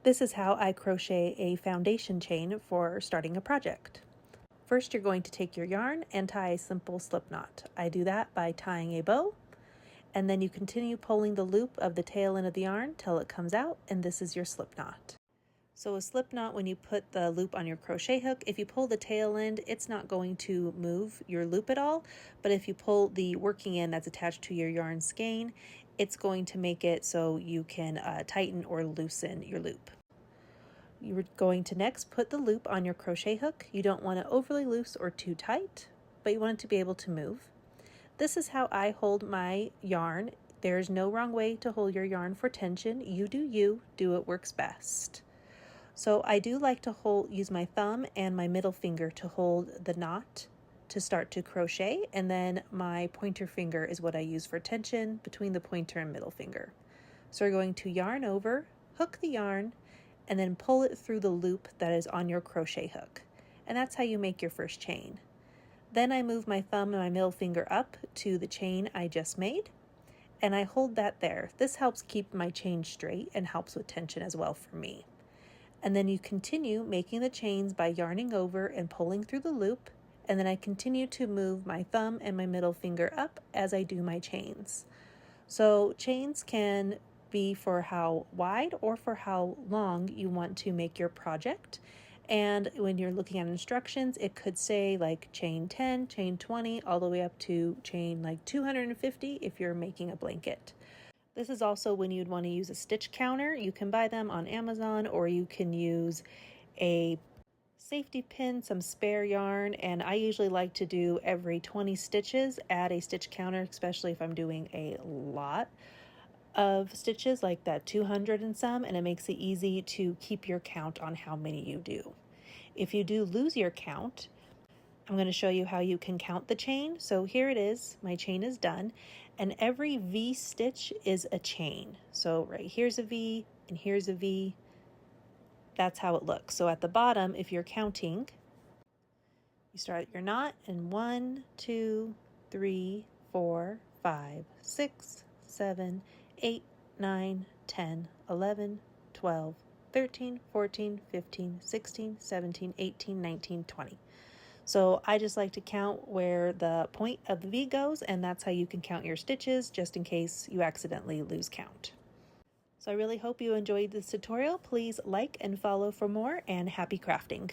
This is how I crochet a foundation chain for starting a project. First, you're going to take your yarn and tie a simple slip knot. I do that by tying a bow, and then you continue pulling the loop of the tail end of the yarn till it comes out, and this is your slip knot. So a slip knot, when you put the loop on your crochet hook, if you pull the tail end, it's not going to move your loop at all, but if you pull the working end that's attached to your yarn skein, it's going to make it so you can tighten or loosen your loop. You're going to next put the loop on your crochet hook. You don't want it overly loose or too tight, but you want it to be able to move. This is how I hold my yarn. There's no wrong way to hold your yarn for tension. You do what works best. So I do like to use my thumb and my middle finger to hold the knot to start to crochet, and then my pointer finger is what I use for tension between the pointer and middle finger. So we're going to yarn over, hook the yarn, and then pull it through the loop that is on your crochet hook. And that's how you make your first chain. Then I move my thumb and my middle finger up to the chain I just made, and I hold that there. This helps keep my chain straight and helps with tension as well for me. And then you continue making the chains by yarning over and pulling through the loop, and then I continue to move my thumb and my middle finger up as I do my chains. So chains can be for how wide or for how long you want to make your project. And when you're looking at instructions, it could say like chain 10, chain 20, all the way up to chain like 250 if you're making a blanket. This is also when you'd want to use a stitch counter. You can buy them on Amazon, or you can use a safety pin, some spare yarn, and I usually like to do every 20 stitches add a stitch counter, especially if I'm doing a lot of stitches like that 200 and some, and it makes it easy to keep your count on how many you do. If you do lose your count, I'm going to show you how you can count the chain. So here it is, my chain is done, and every V stitch is a chain. So right here's a V and here's a V. That's how it looks. So at the bottom, if you're counting, you start your knot and 1, 2, 3, 4, 5, 6, 7, 8, 9, 10, 11, 12, 13, 14, 15, 16, 17, 18, 19, 20. So I just like to count where the point of the V goes, and that's how you can count your stitches, just in case you accidentally lose count. So I really hope you enjoyed this tutorial. Please like and follow for more, and happy crafting.